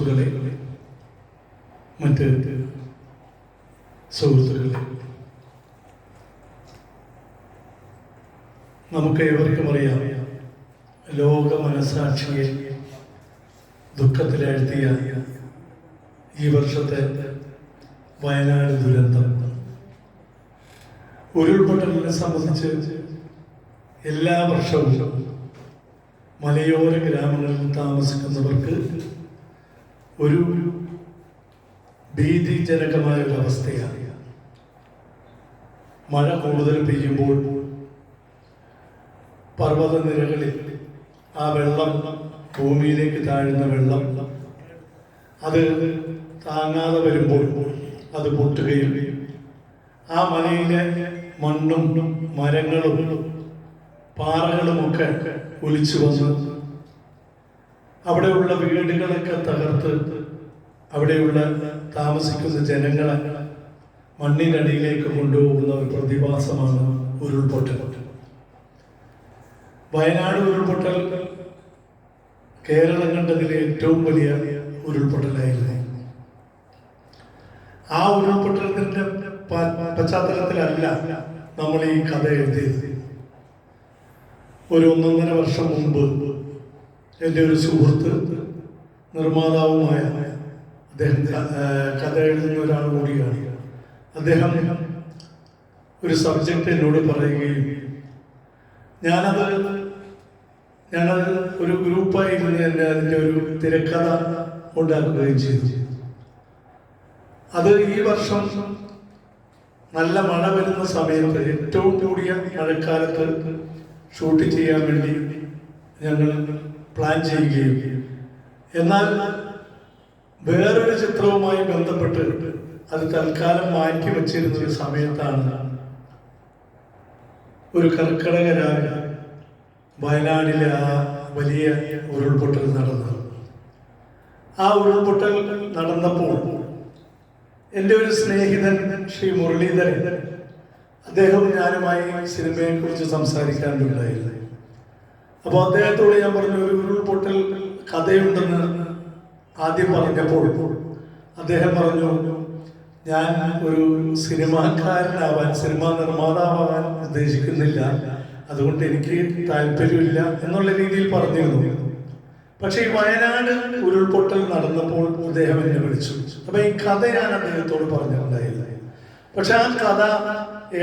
സുഹൃത്തുക്കളെ, മറ്റ് സുഹൃത്തുക്കളെ, നമുക്ക് ഏവർക്കും അറിയാം, ലോക മനസാക്ഷിയെ ദുഃഖത്തിലാഴ്ത്തിയ ഈ വർഷത്തെ വയനാട് ദുരന്തം. ഉരുൾപൊട്ടലിനെ സംബന്ധിച്ച് എല്ലാ വർഷവും മലയോര ഗ്രാമങ്ങളിൽ താമസിക്കുന്നവർക്ക് ഒരു ഭീതിജനകമായ ഒരു അവസ്ഥയാണ്. മഴ കൂടുതൽ പെയ്യുമ്പോൾ പർവ്വതനിരകളിൽ ആ വെള്ളം, ഭൂമിയിലേക്ക് താഴുന്ന വെള്ളം, അത് താങ്ങാതെ വരുമ്പോൾ അത് പൊട്ടുകയും ആ മലയിലെ മണ്ണും മരങ്ങളും പാറകളുമൊക്കെ ഒലിച്ചു വന്ന് അവിടെയുള്ള വീടുകളൊക്കെ തകർത്ത് അവിടെയുള്ള താമസിക്കുന്ന ജനങ്ങളെ മണ്ണിനടിയിലേക്ക് കൊണ്ടുപോകുന്ന ഒരു പ്രതിഭാസമാണ് ഉരുൾപൊട്ടൽ. വയനാട് ഉരുൾപൊട്ടൽ കേരളം കണ്ടതിലെ ഏറ്റവും വലിയ ഉരുൾപൊട്ടലായിരുന്നു. ആ ഉരുൾപൊട്ടലിന്റെ പശ്ചാത്തലത്തിലല്ല നമ്മൾ ഈ കഥ എഴുതിയത്. ഒരു 1.5 വർഷം മുമ്പ് എൻ്റെ ഒരു സുഹൃത്ത്, നിർമ്മാതാവുമായ അദ്ദേഹം, കഥ എഴുതുന്ന ഒരാൾ കൂടിയാണ്. അദ്ദേഹം ഒരു സബ്ജക്റ്റ് എന്നോട് പറയുകയും ഞങ്ങൾ ഒരു ഗ്രൂപ്പായിരുന്നു തന്നെ അതിൻ്റെ ഒരു തിരക്കഥ ഉണ്ടാക്കുകയും ചെയ്തു. അത് ഈ വർഷം നല്ല മഴ വരുന്ന സമയത്ത്, ഏറ്റവും കൂടിയ മഴക്കാലത്ത് ഷൂട്ട് ചെയ്യാൻ വേണ്ടി ഞങ്ങൾ പ്ലാൻ ചെയ്യുകയും, എന്നാൽ വേറൊരു ചിത്രവുമായി ബന്ധപ്പെട്ട് അത് തൽക്കാലം മാറ്റി വച്ചിരുന്ന ഒരു സമയത്താണ് ഒരു കർക്കിടക രാവിലെ വയനാടിലെ ആ വലിയ ഉരുൾപൊട്ടൽ നടന്നത്. ആ ഉരുൾപൊട്ടൽ നടന്നപ്പോൾ എൻ്റെ ഒരു സ്നേഹിതൻ ശ്രീ മുരളീധരൻ, അദ്ദേഹം ഞാനുമായി സിനിമയെ കുറിച്ച് സംസാരിക്കാനുണ്ടായിരുന്നു. അപ്പോൾ അദ്ദേഹത്തോട് ഞാൻ പറഞ്ഞു, ഒരു ഉരുൾപൊട്ടൽ കഥയുണ്ടെന്ന് ആദ്യം പറഞ്ഞപ്പോൾ അദ്ദേഹം പറഞ്ഞു, ഞാൻ ഒരു സിനിമാക്കാരനാവാൻ, സിനിമാ നിർമ്മാതാവാൻ ഉദ്ദേശിക്കുന്നില്ല, അതുകൊണ്ട് എനിക്ക് താല്പര്യമില്ല എന്നുള്ള രീതിയിൽ പറഞ്ഞിരുന്നു. പക്ഷെ ഈ വയനാട് ഉരുൾപൊട്ടൽ നടന്നപ്പോൾ അദ്ദേഹം എന്നെ വിളിച്ചു. അപ്പൊ ഈ കഥ ഞാൻ അദ്ദേഹത്തോട് പറഞ്ഞിട്ടുണ്ടായില്ല. പക്ഷെ ആ കഥ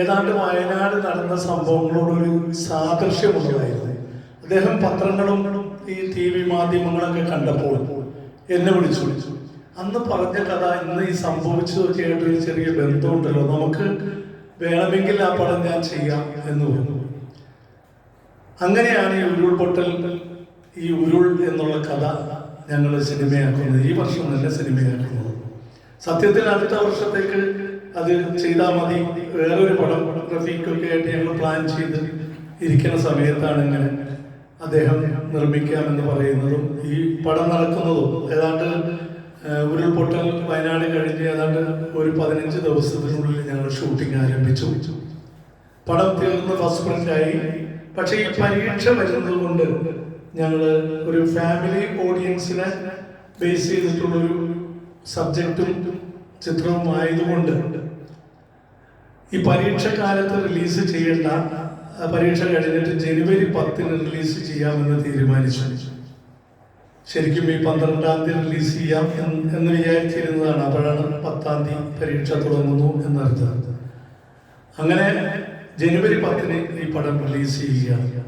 ഏതാണ്ട് വയനാട് നടന്ന സംഭവങ്ങളോടൊരു സാദൃശ്യമുള്ളതായിരുന്നു. അദ്ദേഹം പത്രങ്ങളും ഈ TV മാധ്യമങ്ങളൊക്കെ കണ്ടപ്പോൾ എന്നെ വിളിച്ചു. അന്ന് പറഞ്ഞ കഥ ഇന്ന് ഈ സംഭവിച്ചതൊക്കെ ആയിട്ടൊരു ചെറിയ ബന്ധമുണ്ടല്ലോ, നമുക്ക് വേണമെങ്കിൽ ആ പടം ഞാൻ ചെയ്യാം എന്ന് പറഞ്ഞു. അങ്ങനെയാണ് ഈ ഉരുൾപൊട്ടൽ, ഈ ഉരുൾ എന്നുള്ള കഥ ഞങ്ങൾ സിനിമയാക്കുന്നത്. ഈ വർഷം നല്ല സിനിമയാക്കുന്നത്. സത്യത്തിൽ അടുത്ത വർഷത്തേക്ക് അത് ചെയ്താൽ മതി, വേറൊരു പടം റഫീഖൊക്കെ ആയിട്ട് ഞങ്ങൾ പ്ലാൻ ചെയ്ത് ഇരിക്കുന്ന സമയത്താണ് ഇങ്ങനെ അദ്ദേഹം നിർമ്മിക്കാമെന്ന് പറയുന്നതും ഈ പടം നടക്കുന്നതും. ഏതാണ്ട് ഉരുൾപൊട്ടൽ വയനാട് കഴിഞ്ഞ് ഏതാണ്ട് ഒരു 15 ദിവസത്തിനുള്ളിൽ ഞങ്ങൾ ഷൂട്ടിംഗ് ആരംഭിച്ചു. പടം തീർന്ന് ഫസ്റ്റ് പ്രിന്റായി. പക്ഷെ ഈ പരീക്ഷ വരുന്നത് കൊണ്ട് ഞങ്ങൾ ഒരു ഫാമിലി ഓഡിയൻസിനെ ബേസ് ചെയ്തിട്ടുള്ളൊരു സബ്ജക്റ്റും ചിത്രവും ആയതുകൊണ്ട് ഈ പരീക്ഷ കാലത്ത് റിലീസ് ചെയ്യേണ്ട, പരീക്ഷ കഴിഞ്ഞിട്ട് ജനുവരി 10 റിലീസ് ചെയ്യാമെന്ന് തീരുമാനിച്ചു. ശരിക്കും ഈ 12-ാം തീയതി റിലീസ് ചെയ്യാം എന്ന് വിചാരിച്ചിരുന്നതാണ്. അപ്പോഴാണ് 10-ാം തീയതി പരീക്ഷ തുടങ്ങുന്നു എന്നർത്ഥം. അങ്ങനെ ജനുവരി 10 ഈ പടം റിലീസ് ചെയ്യുകയാണ്.